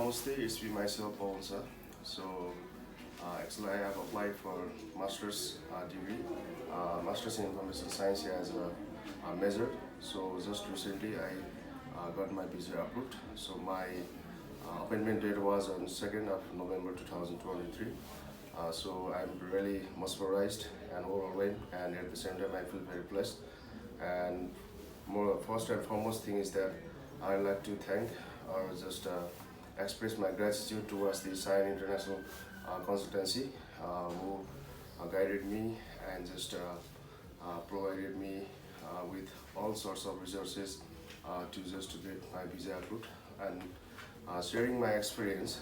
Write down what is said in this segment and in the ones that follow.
Namaste, it's me myself, Pawan sir. So, actually, I have applied for master's degree, master's in information science as a major. So, just recently, I got my visa approved. So, my appointment date was on 2nd of November 2023. So, I'm really mesmerized and overwhelmed, and at the same time, I feel very blessed. And more, first and foremost thing is that I'd like to thank or just express my gratitude towards the Sayon International Consultancy who guided me and just provided me with all sorts of resources to just to get my visa approved and sharing my experience.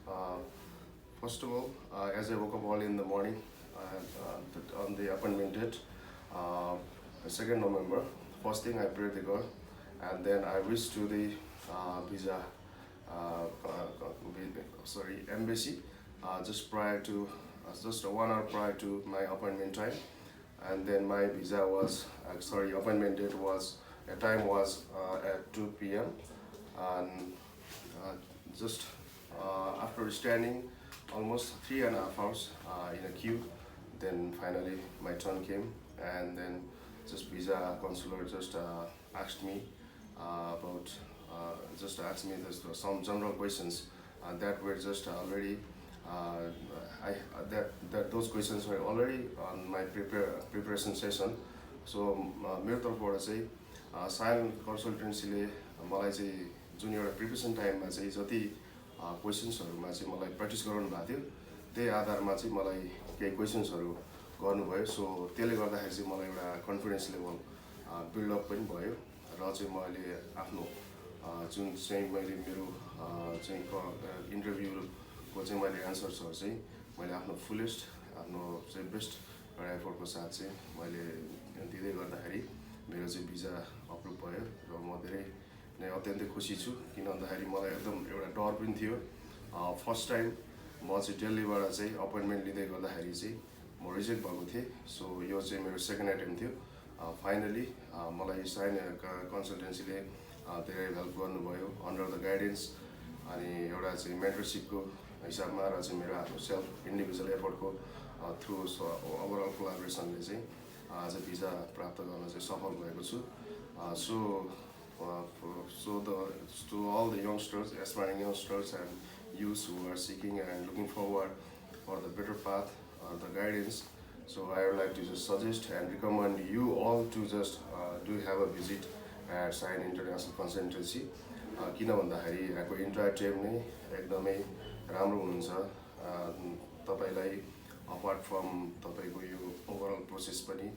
Uh, First of all, as I woke up early in the morning on the appointment date, 2nd November, first thing I prayed the God, and then I reached to the visa, embassy, just prior to, just 1 hour prior to my appointment time, and then my visa was, appointment date was, time was at 2 p.m. and just after standing almost 3.5 hours in a queue, then finally my turn came, and then just visa consular just asked me about just asked me this, some general questions that were just already that those questions were already on my preparation session. So मेरो तर्फबाट चाहिँ सायन कन्सल्टेन्सीले मलाई चाहिँ जुन एउटा preparation टाइममा चाहिँ जति क्वेसन्सहरूमा चाहिँ मलाई प्र्याक्टिस गराउनु भएको थियो त्यही आधारमा चाहिँ मलाई केही क्वेसन्सहरू गर्नुभयो. सो त्यसले गर्दाखेरि चाहिँ मलाई एउटा कन्फिडेन्स लेभल बिल्डअप पनि भयो र चाहिँ मैले आफ्नो जुन चाहिँ मैले मेरो चाहिँ इन्टरभ्यूको चाहिँ मैले एन्सर्सहरू चाहिँ मैले आफ्नो फुलेस्ट आफ्नो चाहिँ बेस्ट एउटा एफोर्टको साथ चाहिँ मैले दिँदै गर्दाखेरि मेरो चाहिँ भिजा अप्रुभ भयो र म धेरै नै अत्यन्तै खुसी छु. किन भन्दाखेरि मलाई एकदम एउटा डर पनि थियो. फर्स्ट टाइम म चाहिँ दिल्लीबाट चाहिँ अपोइन्टमेन्ट लिँदै गर्दाखेरि चाहिँ म रिजेक्ट भएको थिएँ. सो यो चाहिँ मेरो सेकेन्ड एटेम्प थियो. फाइनली मलाई साइन कन्सल्टेन्सीले धेरै हेल्प गर्नुभयो अन्डर द गाइडेन्स अनि एउटा चाहिँ मेन्टरसिपको हिसाबमा र चाहिँ मेरो आफ्नो सेल्फ इन्डिभिजुअल एफोर्टको थ्रु ओभरअल कोलाबोरेसनले चाहिँ आज भिजा प्राप्त गर्न चाहिँ सफल भएको छु. To all the youngsters, aspiring youngsters and youths who are seeking and looking forward for the better path, the guidance, so I would like to just suggest and recommend you all to just do have a visit at Sayon International Consultancy. किन भन्दाखेरि यहाँको entire team नै एकदमै राम्रो हुनुहुन्छ. तपाईलाई apart from तपाईको यो ओभरअल प्रोसेस पनि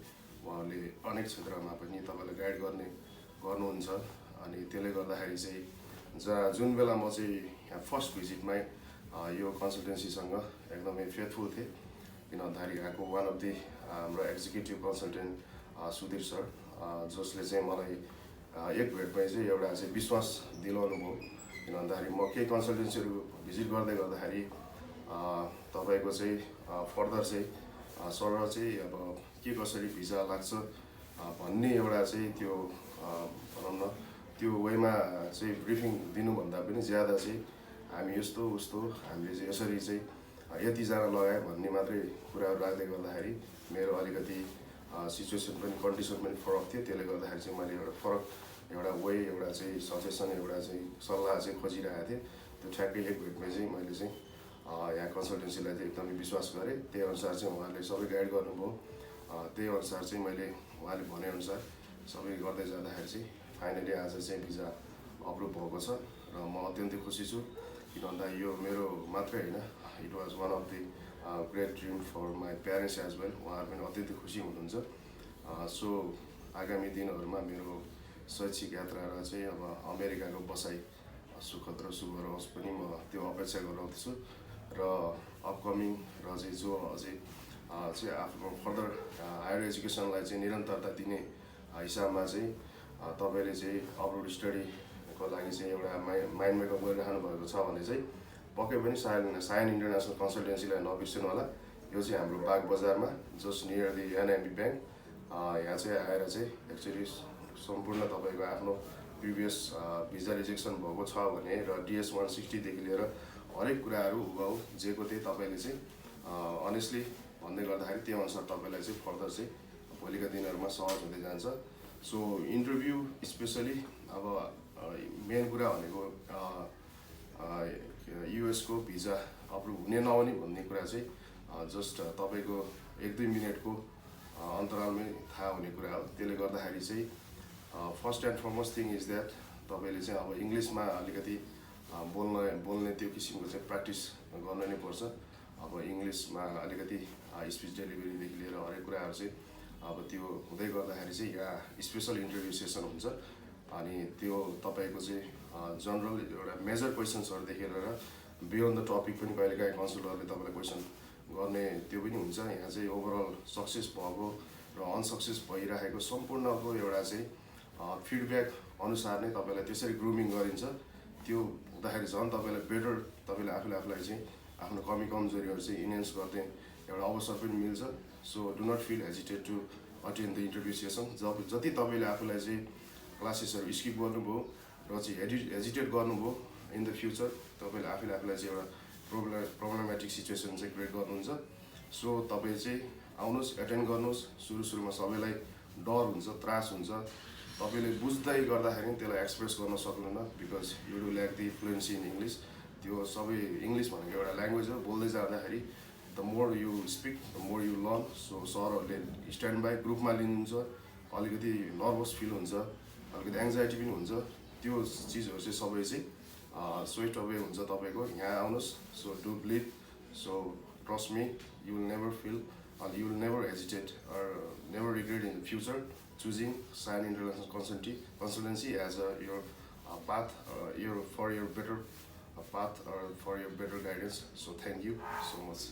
उहाँले अनेक क्षेत्रमा पनि तपाईलाई गाइड गर्नुहुन्छ. अनि त्यसले गर्दाखेरि चाहिँ जुन बेला म चाहिँ फर्स्ट भिजिटमै यो कन्सल्टेन्सीसँग एकदमै फेथफुल थिएँ. किन भन्दाखेरि यहाँको वान अफ दि हाम्रो एक्जिक्युटिभ कन्सल्टेन्ट सुधीर सर जसले चाहिँ मलाई एक भेटमै चाहिँ एउटा चाहिँ विश्वास दिलाउनु भयो. किन भन्दाखेरि म केही कन्सल्टेन्सीहरू भिजिट गर्दाखेरि तपाईँको चाहिँ फर्दर चाहिँ सर चाहिँ अब के कसरी भिजा लाग्छ भन्ने एउटा चाहिँ त्यो भनौँ न त्यो वेमा चाहिँ ब्रिफिङ दिनुभन्दा पनि ज्यादा चाहिँ हामी यस्तो उस्तो हामीले चाहिँ यसरी चाहिँ यतिजना लगायो भन्ने मात्रै कुराहरू राख्दै गर्दाखेरि मेरो अलिकति सिचुएसन पनि कन्डिसन पनि फरक थियो. त्यसले गर्दाखेरि चाहिँ मैले एउटा फरक एउटा वे एउटा चाहिँ सजेसन एउटा चाहिँ सल्लाह चाहिँ खोजिरहेको थिएँ. त्यो ठ्याक्कै एक भेटमै चाहिँ मैले चाहिँ यहाँ कन्सल्टेन्सीलाई चाहिँ एकदमै विश्वास गरेँ. त्यही अनुसार चाहिँ उहाँले सबै गाइड गर्नुभयो. त्यही अनुसार चाहिँ मैले उहाँले भनेअनुसार सबै गर्दै जाँदाखेरि चाहिँ फाइनली आज चाहिँ भिजा अप्रुभ भएको छ र म अत्यन्तै खुसी छु. किन भन्दा यो मेरो मात्रै होइन, it was one of the great dream for my parents as well. उहाँहरू पनि अत्यन्तै खुसी हुनुहुन्छ. सो आगामी दिनहरूमा मेरो शैक्षिक यात्रा र चाहिँ अब अमेरिकाको बसाइ सुखद र शुभ रहोस् पनि म त्यो अपेक्षा गराउँछु. र अपकमिङ र चाहिँ जो अझै चाहिँ आफ्नो फर्दर हायर एजुकेसनलाई चाहिँ निरन्तरता दिने हिसाबमा चाहिँ तपाईँले चाहिँ अब्रोड स्टडीको लागि चाहिँ एउटा माइन्ड मेकअप गरिराख्नु भएको छ भने चाहिँ पक्कै पनि सायन इन्टरनेसनल कन्सल्टेन्सीलाई नबिर्सनु होला. यो चाहिँ हाम्रो बागबजारमा just near the NIMB bank यहाँ चाहिँ आएर चाहिँ एक्चुअली सम्पूर्ण तपाईँको आफ्नो प्रिभियस भिजा रिजेक्सन भएको छ भने र DS 160 देखि लिएर हरेक कुराहरू हुबाउ जेको त्यही तपाईँले चाहिँ अनेस्टली भन्दै गर्दाखेरि त्यो अनुसार तपाईँलाई चाहिँ फर्दर चाहिँ भोलिका दिनहरूमा सहज हुँदै जान्छ। सो इन्टरभ्यू स्पेसली अब मेन कुरा भनेको US को भिजा अप्रुभ हुने नहुने भन्ने कुरा चाहिँ जस्ट तपाईँको 1-2 मिनटको अन्तरालमै थाहा हुने कुरा हो। त्यसले गर्दाखेरि चाहिँ first and foremost thing is that तपाईँले चाहिँ अब इङ्ग्लिसमा अलिकति बोल्ने त्यो किसिमको चाहिँ प्र्याक्टिस गर्नु नै पर्छ। अब इङ्ग्लिसमा अलिकति स्पिच डेलिभरीदेखि लिएर हरेक कुराहरू चाहिँ अब त्यो हुँदै गर्दाखेरि चाहिँ यहाँ स्पेसल इन्टरभ्यू सेसन हुन्छ अनि त्यो तपाईँको चाहिँ जनरल एउटा मेजर क्वेसन्सहरूदेखि लिएर बियोन्ड द टपिक पनि कहिलेकाहीँ कन्सल्टरले तपाईँलाई क्वेसन गर्ने त्यो पनि हुन्छ। यहाँ चाहिँ ओभरअल सक्सेस भएको र अनसक्सेस भइरहेको सम्पूर्णको एउटा चाहिँ फिडब्याक अनुसार नै तपाईँलाई त्यसरी ग्रुमिङ गरिन्छ। त्यो हुँदाखेरि झन् तपाईँलाई बेटर तपाईँले आफूलाई चाहिँ आफ्नो कमी कमजोरीहरू चाहिँ इन्हेन्स गर्ने एउटा अवसर पनि मिल्छ। So do not feel hesitated to attend the interview session. जति तपाईँले आफूलाई चाहिँ क्लासेसहरू स्किप गर्नुभयो र चाहिँ हेजिटेट गर्नुभयो इन द फ्युचर तपाईँले आफूलाई चाहिँ एउटा प्रब्लमेटिक सिचुएसन चाहिँ क्रिएट गर्नुहुन्छ। सो तपाईँ चाहिँ आउनुहोस्, एटेन्ड गर्नुहोस्। सुरुमा सबैलाई डर हुन्छ, त्रास हुन्छ, तपाईँले बुझ्दै गर्दाखेरि त्यसलाई एक्सप्रेस गर्न सक्नुहुन्न because you do lack the fluency in English. त्यो सबै इङ्ग्लिस भनेको एउटा ल्याङ्ग्वेज हो, बोल्दै जाँदाखेरि the more you speak the more you learn. So सरहरूले स्ट्यान्ड बाई ग्रुपमा लिनुहुन्छ, अलिकति नर्भस फिल हुन्छ, अलिकति एङ्जाइटी पनि हुन्छ। त्यो चिजहरू चाहिँ सबै चाहिँ स्वेट अवे हुन्छ तपाईँको। यहाँ आउनुहोस्। So do believe, so trust me, you will never feel you will never hesitate or never regret in the future choosing Sayon International Consultancy as your path, for your better path or for your better guidance. So thank you so much.